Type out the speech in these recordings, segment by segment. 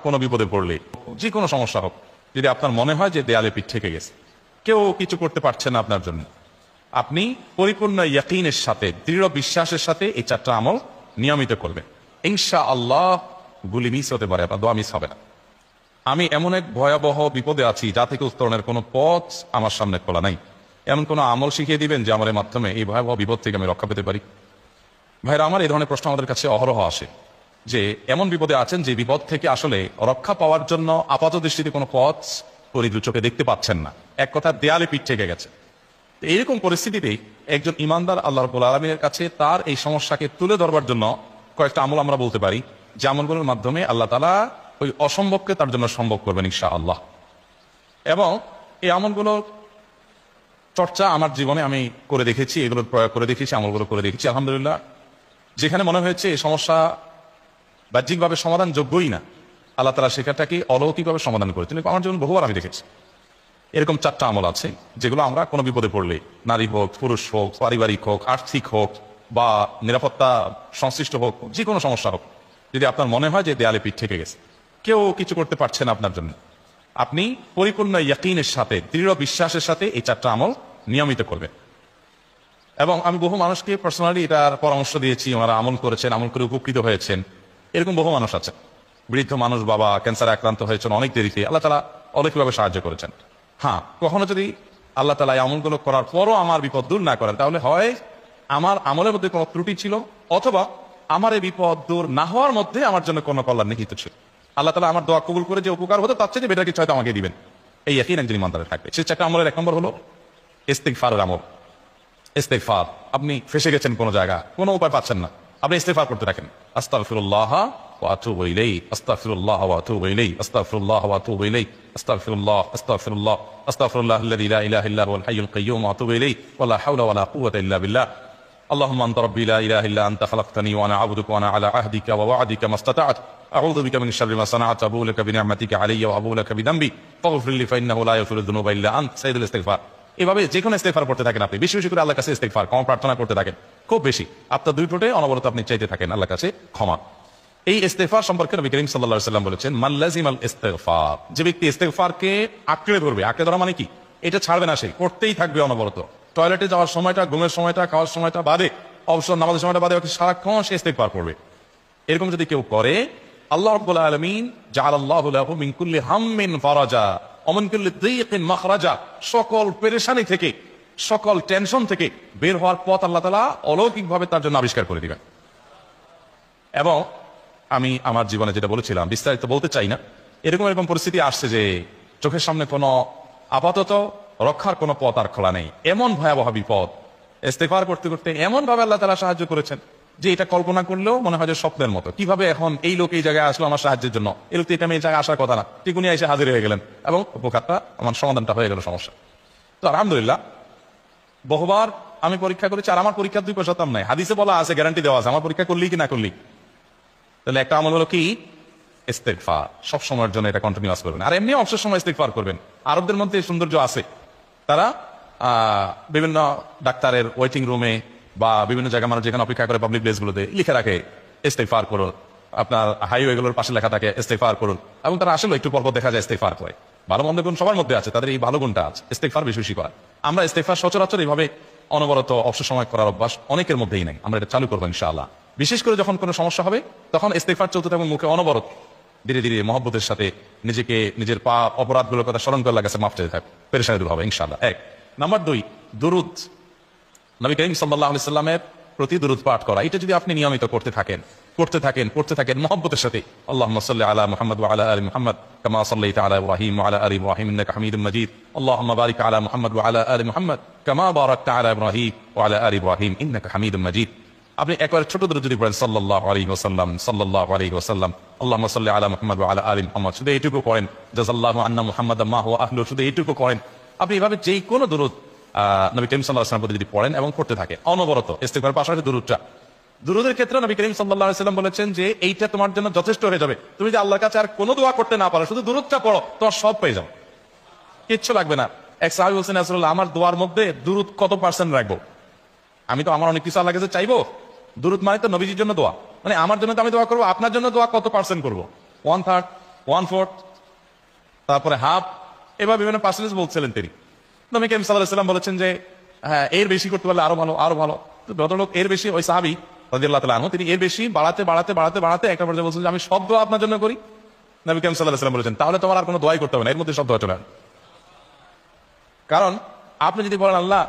কোনো বিপদে পড়লে, যে কোনো সমস্যা হোক, যদি আপনার মনে হয় যে দেয়ালে পিঠ থেকে গেছে, কেউ কিছু করতে পারছে না আপনার জন্য, আপনি পরিপূর্ণ ইয়াকিনের সাথে, দৃঢ় বিশ্বাসের সাথে এই চারটা আমল নিয়মিত করবেন। ইনশাআল্লাহ গুলি মিস হতে পারে, আপনার দোয়া মিস হবে না। আমি এমন এক ভয়াবহ বিপদে আছি যা থেকে উত্তরণের কোনো পথ আমার সামনে খোলা নাই, এমন কোনো আমল শিখিয়ে দিবেন যে আমার মাধ্যমে এই ভয়াবহ বিপদ থেকে আমি রক্ষা পেতে পারি। ভাইরা আমার, এই ধরনের প্রশ্ন আমাদের কাছে অহরহ আসে যে এমন বিপদে আছেন যে বিপদ থেকে আসলে রক্ষা পাওয়ার জন্য আপাত দৃষ্টিতে কোনো পথ পরিদু চোখে দেখতে পাচ্ছেন না, এক কথা দেয়ালে পিঠ থেকে গেছে। এইরকম পরিস্থিতিতেই একজন ইমানদার আল্লাহ রাব্বুল আলামিনের কাছে তার এই সমস্যাকে তুলে ধরবার জন্য কয়েকটা আমল আমরা বলতে পারি, যে আমলগুলোর মাধ্যমে আল্লাহ তাআলা ওই অসম্ভবকে তার জন্য সম্ভব করবেন ইনশাআল্লাহ। এবং এই আমলগুলো চর্চা আমার জীবনে আমি করে দেখেছি, এগুলোর প্রয়োগ করে দেখেছি, আমলগুলো করে দেখেছি। আলহামদুলিল্লাহ, যেখানে মনে হয়েছে এই সমস্যা বাহ্যিকভাবে সমাধান যোগ্যই না, আল্লাহ তাআলা সেটাকে অলৌকিকভাবে সমাধান করেছেন। আমার জীবন বহুবার আমি দেখেছি। এরকম চারটা আমল আছে যেগুলো আমরা কোনো বিপদে পড়লে, নারী হোক, পুরুষ হোক, পারিবারিক হোক, আর্থিক হোক, বা নিরাপত্তা সংশ্লিষ্ট হোক, যে কোনো সমস্যা হোক, যদি আপনার মনে হয় যে দেয়ালে পিঠ থেকে গেছে, কেউ কিছু করতে পারছে না আপনার জন্য, আপনি পরিপূর্ণ ইয়াকিনের সাথে, দৃঢ় বিশ্বাসের সাথে এই চারটা আমল নিয়মিত করবেন। এবং আমি বহু মানুষকে পার্সোনালি এটার পরামর্শ দিয়েছি, ওনারা আমল করেছেন, আমল করে উপকৃত হয়েছেন। এরকম বহু মানুষ আছে, বৃদ্ধ মানুষ, বাবা ক্যান্সারে আক্রান্ত হয়েছেন অনেক দেরিতে, আল্লাহ তাআলা অলৌকিকভাবে সাহায্য করেছেন। হ্যাঁ, কখনো যদি আল্লাহ তাআলা এই আমলগুলো করার পরও আমার বিপদ দূর না করেন, তাহলে হয় আমার আমলের মধ্যে কোনো ত্রুটি ছিল, অথবা আমার এই বিপদ দূর না হওয়ার মধ্যে আমার জন্য কোনো কল্যাণ নিহিত ছিল। আল্লাহ তাআলা আমার দোয়া কবুল করে যে উপকার হতো তার চেয়ে বেটার কিছু হয়তো আমাকে দিবেন, এই ইয়াকিন একজন ইমানদারের থাকবে। সে চারটা আমলের এক নম্বর হলো ইস্তিগফারের আমল। ইস্তিগফার, আপনি ফেসে গেছেন কোনো জায়গা, কোনো উপায় পাচ্ছেন না, আপনি ইস্তিগফার করতে থাকেন। আস্তাগফিরুল্লাহ ওয়া আতুবু ইলাইহি, আস্তাগফিরুল্লাহ ওয়া আতুবু ইলাইহি, আস্তাগফিরুল্লাহ ওয়া আতুবু ইলাইহি, আস্তাগফিরুল্লাহ, আস্তাগফিরুল্লাহ, আস্তাগফিরুল্লাহাল্লাযী লা ইলাহা ইল্লা হুয়াল হাইয়ুল কাইয়্যুম ওয়া আতুবু ইলাইহি ওয়া লা হাওলা ওয়া লা কুওয়াতা ইল্লা বিল্লাহ। আল্লাহুম্মা আনতা রাব্বী লা ইলাহা ইল্লা আনতা খালাকতানি ওয়া আনা আবদুকা ওয়া আনা আলা আহদিকা ওয়া ওয়া'দিকা মাসতাতা'তু আউযু বিকা মিন শাররি মা সানা'তু আবু'ু লাকা বিনি'মাতিকা আলাইয়া ওয়া আবু'ু লাকা বিযামবি ফাগফির লি ফাইন্নাহু লা ইয়াগফিরুয যুনুবা ইল্লা আনতা। সাইয়্যিদুল ইস্তিগফার। এভাবে যে কোনো ইস্তিগফার করতে থাকেন, আপনি বেশি বেশি করে আল্লাহর কাছে ইস্তিগফার, ক্ষমা প্রার্থনা করতে থাকেন, খুব বেশি, আপনার দুই ঠোঁটে অনবরত আপনি চাইতে থাকেন আল্লাহর কাছে ক্ষমা। এই ইস্তিগফার সম্পর্কে নবী করিম সাল্লাল্লাহু আলাইহি ওয়াসাল্লাম বলেছেন, মান লাজিমাল ইস্তিগফার, যে ব্যক্তি ইস্তিগফারকে আঁকড়ে ধরবে, আঁকড়ে ধরা মানে কি, এটা ছাড়বে না, সে করতেই থাকবে অনবরত। টয়লেটে যাওয়ার সময়টা, ঘুমের সময়টা, খাওয়ার সময়টা বাদে, অবসর নামাজের সময়টা বাদে, সারাক্ষণ সে ইস্তিগফার করবে। এরকম যদি কেউ করে, আল্লাহ রাব্বুল আলামিন জাআলাল্লাহু লাহু মিন কুল্লি হাম্মিন ফারাজা ওয়া মিন কুল্লি দীকিন মাখরাজা, সকল পেরেশানি থেকে, সকল টেনশন থেকে বের হওয়ার পথ আল্লাহ তাআলা অলৌকিকভাবে তার জন্য আবিষ্কার করে দিবেন। এবং আমি আমার জীবনে যেটা বলেছিলাম, বিস্তারিত বলতে চাই না, এরকম এরকম পরিস্থিতি আসছে যে চোখের সামনে কোনো আপাতত রক্ষার কোনো পথ আর খোলা নেই, এমন ভয়াবহ বিপদ, ইস্তিগফার করতে করতে এমন ভাবে আল্লাহ তাআলা সাহায্য করেছেন যে এটা কল্পনা করলেও মনে হয় যে স্বপ্নের মতো। কিভাবে এখন এই লোক এই জায়গায় আসলো আমার সাহায্যের জন্য, এই লোক তো এটা এই জায়গায় আসার কথা না, টিকুনি এসে হাজির হয়ে গেলেন এবং উপকারটা, আমার সমাধানটা হয়ে গেল সমস্যা। তো আলহামদুলিল্লাহ, বহুবার আমি পরীক্ষা করেছি, আর আমার পরীক্ষার দুই পয়সাতাম নাই, হাদিসে বলা আছে, গ্যারান্টি দেওয়া আছে, আমার পরীক্ষা করলি কি না করলি। তাহলে একটা আমল হলো কি, ইস্তিগফার, সব সময়ের জন্য এটা কন্টিনিউয়াস করবেন। আর এমনি অবসর সময় ইস্তিগফার করবেন। আরবদের মধ্যে সৌন্দর্য আছে, তারা বিভিন্ন ডাক্তারের ওয়েটিং রুমে বা বিভিন্ন জায়গায় মানুষ যেখানে অপেক্ষা করে পাবলিক প্লেসগুলোতে লিখে রাখে ইস্তিগফার করুন, আপনার হাইওয়েগুলোর পাশে লেখা থাকে ইস্তিগফার করুন, এবং তারা আসলে একটু পর্ব দেখা যায় ইস্তিগফার করে। ভালো মন্দ গুণ সবার মধ্যে আছে, তাদের এই ভালো গুণটা আছে, ইস্তিগফার বেশি বেশি করা। আমরা ইস্তিগফার সচরাচর এইভাবে অনবরত অবসর সময় করার অভ্যাস অনেকের মধ্যেই নাই, আমরা এটা চালু করবো ইনশাআল্লাহ। বিশেষ করে যখন কোনো সমস্যা হবে তখন ইস্তিগফার চলতে থাকবে মুখে অনবরত, ধীরে ধীরে মহব্বতের সাথে নিজেকে, নিজের অপরাধগুলোর কথা স্মরণ করে লাগাছে, মাফ চাইতে থাকবে, পেরেশানি দূর হবে ইনশাআল্লাহ। এক নাম্বার দুই, দুরুদ, নবী করিম সাল্লাল্লাহু আলাইহি সাল্লামের প্রতি দুরুদ পাঠ করা। এটা যদি আপনি নিয়মিত করতে থাকেন মহব্বতের সাথে, আল্লাহুম্মা সাল্লি আলা মুহাম্মদ ওয়া আলা আলি মুহাম্মদ কামা সাল্লাইতা আলা ইব্রাহিম ওয়া আলা আলি ইব্রাহিম ইন্নাকা হামিদুম মাজিদ, আল্লাহুম্মা বারিক আলা মুহাম্মদ ওয়া আলা আলি মুহাম্মদ কামা বারাকতা আলা ইব্রাহিম ওয়া আলা আলি ইব্রাহিম ইন্নাকা হামিদুম মাজিদ। আপনি একবার ছোট দুরুদ যদি পড়েন, সাল্লাল্লাহু আলাইহি ওয়াসাল্লাম, সাল্লাল্লাহু আলাইহি ওয়াসাল্লাম, আল্লাহুম্মা সাল্লি আলা মুহাম্মদ ওয়া আলা আলি মুহাম্মদ, শুধু এইটুকু করেন, জাযাল্লাহু আন্না মুহাম্মাদাম মা হুয়া আহলু, শুধু এইটুকু করেন। আপনি এভাবে যে কোনো দুরুদ নবী করিম সাল্লাল্লাহু আলাইহি ওয়াসাল্লাম যদি পড়েন এবং করতে থাকে অনবরত, ইস্তিগফারের পাশাপাশি দুরুদটা, দুরুদের ক্ষেত্রে নবী করিম সাল্লাল্লাহু আলাইহি ওয়াসাল্লাম বলেছেন যে এইটা তোমার জন্য যথেষ্ট হয়ে যাবে। তুমি যদি আল্লাহর কাছে আর কোনো দোয়া করতে না পারো, শুধু দুরুদটা পড়ো, তোমার সব পেয়ে যাও, কিচ্ছু লাগবে না। এক সাহাবী বলছেন, রাসূলুল্লাহ, আমার দোয়ার মধ্যে দুরুদ কত পার্সেন্ট রাখবো? আমি তো আমার অনেক কিছু আল্লাহর কাছে চাইবো, দুরুদ মানে তো নবীজির জন্য দোয়া, মানে আমার জন্য তো আমি দোয়া করবো, আপনার জন্য দোয়া কত পার্সেন্ট করবো? 1/3, 1/4, তারপরে হাফ, এবার বিভিন্ন পার্সেন্টেজ বলছিলেন তিনি। নবী করিম সাল্লাল্লাহু আলাইহি ওয়াসাল্লাম বলেছেন যে হ্যাঁ, এর বেশি করতে পারলে আরো ভালো, আরো ভালো। তো ভদ্রলোক এর বেশি, ওই সাহাবী রাদিয়াল্লাহু তাআলা আনহু, তিনি এর বেশি বাড়াতে বাড়াতে বাড়াতে বাড়াতে একটা পর্যায়ে বলছেন যে আমি সব দোয়া আপনার জন্য করি। নবী করিম সাল্লাল্লাহু আলাইহি ওয়াসাল্লাম বলেছেন তাহলে তোমার আর কোনো দোয়াই করতে হবে না, এর মধ্যে সব দোয়া চলে আসবে। কারণ আপনি যদি বলেন আল্লাহ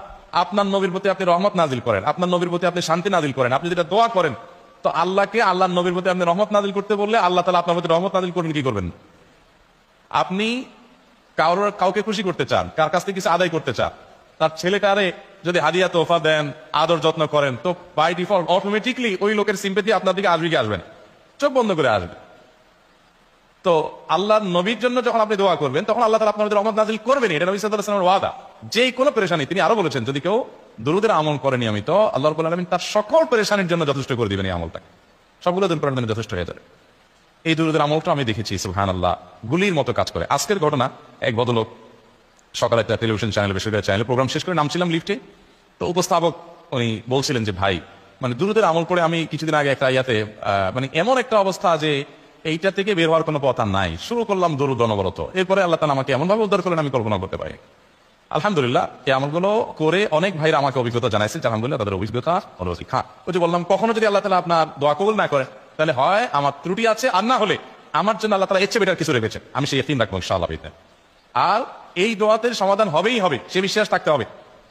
আপনার নবীর প্রতি আপনি রহমত নাজিল করেন, আপনার নবীর প্রতি আপনি শান্তি নাজিল করেন, আপনি যেটা দোয়া করেন, তো আল্লাহকে আল্লাহর নবীর প্রতি আপনি রহমত নাজিল করতে বললে আল্লাহ তাআলা আপনার প্রতি রহমত নাজিল করবেন কি করবেন? আপনি কাউকে খুশি করতে চান, কার কাছ থেকে কিছু আদায় করতে চান, তার ছেলেটারে যদি হাদিয়া তোফা দেন, আদর যত্ন করেন, তো বাই ডিফল্ট অটোমেটিকলি ওই লোকের সিম্পেথি আপনার দিকে আসবে কি আসবেন? চোখ বন্ধ করে আসবে। তো আল্লাহর নবীর জন্য যখন আপনি দোয়া করবেন তখন আল্লাহ তাআলা আপনার মধ্যে রহমত নাজিল করবেন, এটা নবী সাল্লাল্লাহু আলাইহি ওয়াসাল্লামের ওয়াদা। যে কোনো পেরেশানি, তিনি আরো বলেছেন যদি কেউ দুরূদের আমল করে নিয়মিত, আল্লাহ রাব্বুল আলামিন তার সকল পেরেশানির জন্য যথেষ্ট করে দিবেন এই আমলটাকে, সবগুলো দূর করার জন্য যথেষ্ট হয়ে যাবে। এই দুরূদের আমলটা আমি দেখেছি সুবহানাল্লাহ গুলির মতো কাজ করে। আজকের ঘটনা, এক ভদ্রলোক সকালে একটা টেলিভিশন চ্যানেল, বেসরকারি চ্যানেলে প্রোগ্রাম শেষ করে নামছিলাম লিফটে, তো উপস্থাপক উনি বলছিলেন যে ভাই মানে দুরূদের আমল করে আমি কিছুদিন আগে একটা ইয়াতে মানে এমন একটা অবস্থা যে এইটা থেকে বের হওয়ার কোনো পথ আর নাই, শুরু করলাম দরুদ অনবরত, এরপরে আল্লাহ তাআলা আমাকে এমন ভাবে উদ্ধার করলেন আমি কল্পনা করতে পারি। আলহামদুলিল্লাহ এই আমলগুলো করে অনেক ভাইরা আমাকে অভিজ্ঞতা জানাইছে, আলহামদুলিল্লাহ তাদের অভিজ্ঞতা হলো শিক্ষা। ওই যে বললাম কখনো যদি আল্লাহ তাআলা আপনার দোয়া কবুল না করে তাহলে হয় আমার ত্রুটি আছে, আর না হলে আমার জন্য আল্লাহ তাআলা এর চেয়ে বেটার কিছু রেখেছেন, আমি সেই ইয়াকিন রাখবো ইনশাআল্লাহ। আর এই দোয়াতে সমাধান হবেই হবে, সে বিশ্বাস থাকতে হবে।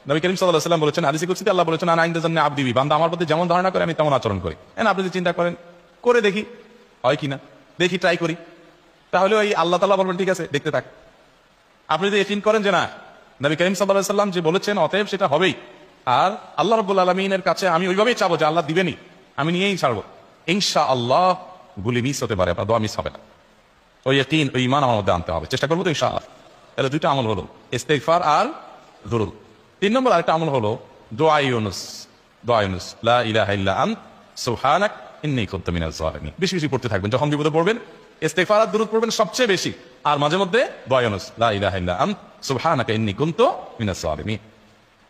নবী করিম সাল্লাল্লাহু আলাইহি ওয়াসাল্লাম বলেছেন, হাদিসে কুদসিতে আল্লাহ বলেছেন আনা ইনদা জান্নি আবদি বি, বান্দা আমার প্রতি যেমন ধারণা করে আমি তেমন আচরণ করি। আপনি যদি চিন্তা করেন করে দেখি হয় কিনা, দেখি ট্রাই করি, তাহলে ওই আল্লাহ তাআলা বলবেন ঠিক আছে দেখতে থাক। আপনি যদি ইয়াকিন করেন যে না নবী করিম সাল্লাল্লাহু আলাইহি ওয়াসাল্লাম যে বলেছেন অতএব সেটা হবেই, আর আল্লাহ রাব্বুল আলামিনের কাছে আমি ওইভাবেই চাবো যে আল্লাহ দিবেনই, আমি নিয়েই ছাড়বো, ইনশাআল্লাহ গুলি মিস হতে পারে, আপনার দোয়া মিস হবে না। ওই ইয়াকিন, ওই ঈমান আমার মধ্যে আনতে হবে, চেষ্টা করবো তো ইনশাআল্লাহ। তাহলে দুইটা আমল হলো ইস্তেগফার আর দুরূদ। 3 নম্বর আরেকটা আমল হলো দোয়া ইউনুস। দোয়া ইউনুস, লা ইলাহা ইল্লা আনত সুবহানাক ইন্নী কুনতু মিনাজ জালিমিন। বেশি বেশি পড়তে থাকবেন, যখন বিপদে পড়বেন ইস্তেগফার আর দুরূদ পড়বেন সবচেয়ে বেশি, আর মাঝে মধ্যে দোয়া ইউনুস, লা ইলাহা ইল্লা আনত সুবহানাকা ইন্নী কুনতু মিনাজ জালিমিন।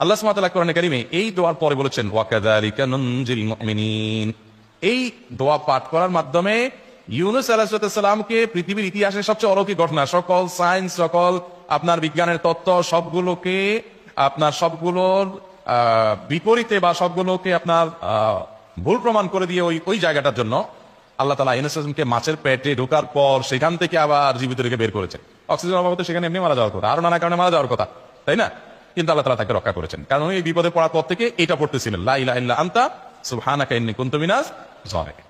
আল্লাহ সুবহানাহু ওয়া তাআলা কোরআনে কারীমে এই দোয়ার পরে বলেছেন ওয়া কাযালিকা নুনজিল মুমিনিন। এই দোয়া পাঠ করার মাধ্যমে ইউনুস আলাইহিস সালামকে পৃথিবীর ইতিহাসের সবচেয়ে অলৌকিক ঘটনা, সকল সায়েন্স, সকল আপনার বিজ্ঞানের তত্ত্ব সবগুলোকে আপনার সবগুলোর বিপরীতে বা সবগুলোকে আপনার ভুল প্রমাণ করে দিয়ে ওই জায়গাটার জন্য আল্লাহ তাআলা ইউনুসকে মাছের পেটে ঢোকার পর সেখান থেকে আবার জীবিত রেখে বের করেছেন। অক্সিজেন অভাবে সেখানে এমনি মারা যাওয়ার কথা, আরো নানা কারণে মারা যাওয়ার কথা, তাই না? কিন্তু আল্লাহ তাআলা তাকে রক্ষা করেছেন, কারণ এই বিপদে পড়ার পর থেকে এটা পড়তেছিলেন, লা ইলাহা ইল্লা আনতা সুবহানাকা ইন্নী কুনতু মিনাজ জালিমিন।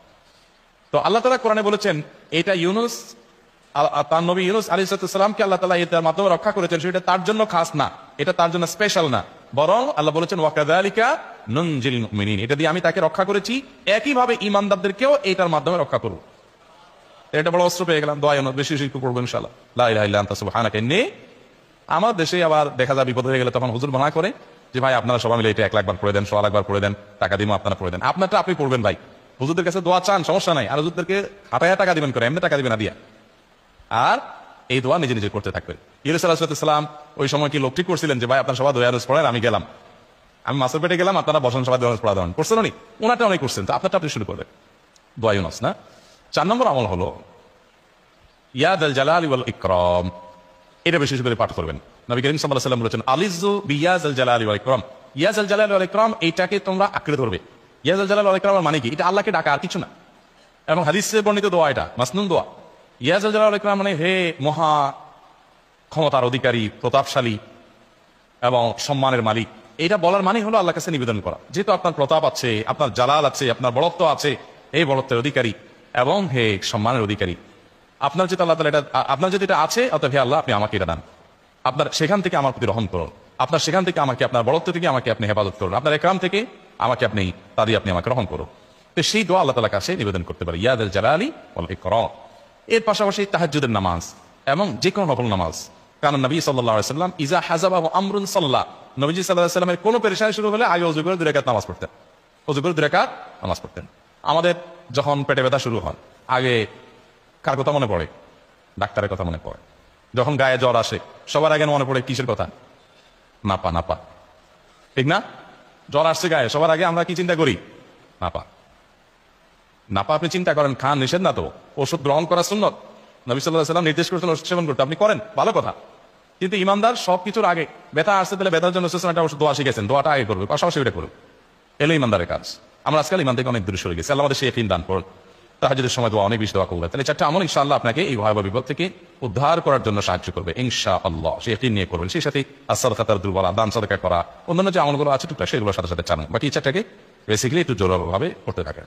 তো আল্লাহ তাআলা কোরআনে বলেছেন এটা ইউনুস, তার নবী ইউনুস আলাইহিস সালামকে আল্লাহ তাআলা এটার মাধ্যমে রক্ষা করেছেন, সেটা তার জন্য খাস না, এটা তার জন্য স্পেশাল না, বরং আল্লাহ বলেছেন ওয়া কাযালিকা নুনজিল মুমিনিন, এটা দিয়ে আমি তাকে রক্ষা করেছি, একইভাবে ঈমানদারদেরকেও এটার মাধ্যমে রক্ষা করব। এটা বড় অস্ত্র পেয়ে গেলাম, দোয়া ইউনুস বেশি বেশি করব ইনশাআল্লাহ, লা ইলাহা ইল্লা আনতা সুবহানাকা ইন্নী। আমার দেশে আবার দেখা যায় বিপদ হয়ে গেলে তখন হুজুর মানা করে যে ভাই আপনারা সবাই মিলে এটা 1 লাখ বার পড়ে দেন, 100 লাখ বার পড়ে দেন, টাকা দিমু আপনারা পড়ে দেন। আপনারটা আপনি পড়বেন ভাই, হুজুরদের কাছে দোয়া চান সমস্যা নাই, আর হুজুরদেরকে হাতায়া টাকা দিবেন করে, এমনি টাকা দিবেন না দিয়া, আর এই দোয়া নিজে নিজে করতে থাকবেন। ইউনুস আলাইহিস সালাম ওই সময় কি লোক ঠিক করছিলেন যে ভাই আপনারা সবাই দোয়া রোজ পড়েন, আমি গেলাম, আমি মাছের পেটে গেলাম, আপনারা বসেন সবাই দোয়া রোজ পড়া দেন, করছেন উনি? ওনারটা অনেক করছেন, তো আপনারটা আপনি শুরু করবেন। দোয়া ইউনুস না। 4 নম্বর আমল হলো ইয়া যাল জালালি ওয়াল ইকরাম, এটা বেশি বেশি করে পাঠ করবেন। নবী করিম সাল্লাল্লাহু আলাইহি ওয়াসাল্লাম বলেছেন আলিযু বিয়া যাল জালালি ওয়াল ইকরাম, ইয়া যাল জালালি ওয়াল ইকরাম, এইটাকে তোমরা আঁকড়ে ধরবে। ইয়া যাল জালালি ওয়াল ইকরাম মানে কি? এটা আল্লাহকে ডাকা, আর কিছু না, এবং হাদিসে বর্ণিত দোয়া, এটা মাসনুন দোয়া। ইয়া যাল জালালি ওয়াল ইকরাম মানে হে মহা ক্ষমতার অধিকারী, প্রতাপশালী এবং সম্মানের মালিক, এটা বলার মানে হলো আল্লাহর কাছে নিবেদন করা, যেহেতু আপনার প্রতাপ আছে, আপনার জালাল আছে, আপনার বড়ত্ব আছে, এই বড়ত্বের অধিকারী এবং হে সম্মানের অধিকারী, আপনার যেটা আল্লাহ তাআলা এটা আপনার যদি এটা আছে, অতএব হে আল্লাহ আপনি আমাকে এটা দান, আপনার সেখান থেকে আমার প্রতি রহম করুন, আপনার সেখান থেকে আমাকে, আপনার বড়ত্ব থেকে আমাকে আপনি হেফাজত করুন, আপনার একরাম থেকে আমাকে আপনি তাদের আপনি আমাকে রহম করুন। তো সেই দোয়া আল্লাহ তাআলার কাছে নিবেদন করতে পারি, ইয়া যাল জালালি ওয়াল ইকরাম। এর পাশাপাশি তাহাজ্জুদের নামাজ এবং যে কোনো নফল নামাজ, কারণ নবী সাল্লাল্লাহু আলাইহি ওয়াসাল্লাম ইজা হাযাবাহু আমরুন সাল্লা, নবীজি সাল্লাল্লাহু আলাইহি ওয়াসাল্লামের কোনো পেরেশানি শুরু হলে আগে ওযু করে 2 রাকাত নামাজ পড়তেন, ওযু করে 2 রাকাত নামাজ পড়তেন। আমাদের যখন পেটে ব্যথা শুরু হয় আগে কার কথা মনে পড়ে? ডাক্তারের কথা মনে পড়ে। যখন গায়ে জ্বর আসে সবার আগে মনে পড়ে কিসের কথা? নাপা, নাপা, ঠিক না? জ্বর আসছে গায়ে, সবার আগে আমরা কি চিন্তা করি? নাপা। নাপা আপনি চিন্তা করেন, খান নিষেধ না তো, ওষুধ গ্রহণ করা সুন্নত, নবী সাল্লাল্লাহু আলাইহি ওয়াসাল্লাম নির্দেশ করেছেন ওষুধ সেবন করতে, আপনি করেন, ভালো কথা। কিন্তু ইমানদার সবকিছুর আগে ব্যথা আসছে, তাহলে ব্যথার জন্য একটা ওষুধ দোয়া শিখেছেন, দোয়াটা আগে করবে, পাশাপাশি ওটা করবে, এলো ইমানদারের কাজ। আমরা আজকাল ইমান থেকে অনেক দূরে সরে গেছি। আল্লাহ আমাদের সেই ইয়াকিন দান করুন। তাহাজ্জুদের সময় দোয়া অনেক বেশি দোয়া করবে, তাহলে 4টা আমল ইনশাআল্লাহ আপনাকে এই ভয়াবহ বিপদ থেকে উদ্ধার করার জন্য সাহায্য করবে ইনশাআল্লাহ। সেই ইয়াকিন নিয়ে করবেন। সেই সাথে as-সাদাকা তারদুল বালা, দান সাদাকা করা, অন্যান্য যে আমলগুলো আছে টুকটাক সেগুলোর সাথে সাথে চালান। বাকি এই 4টাকে বেসিক্যালি একটু জোরালোভাবে করতে থাকেন।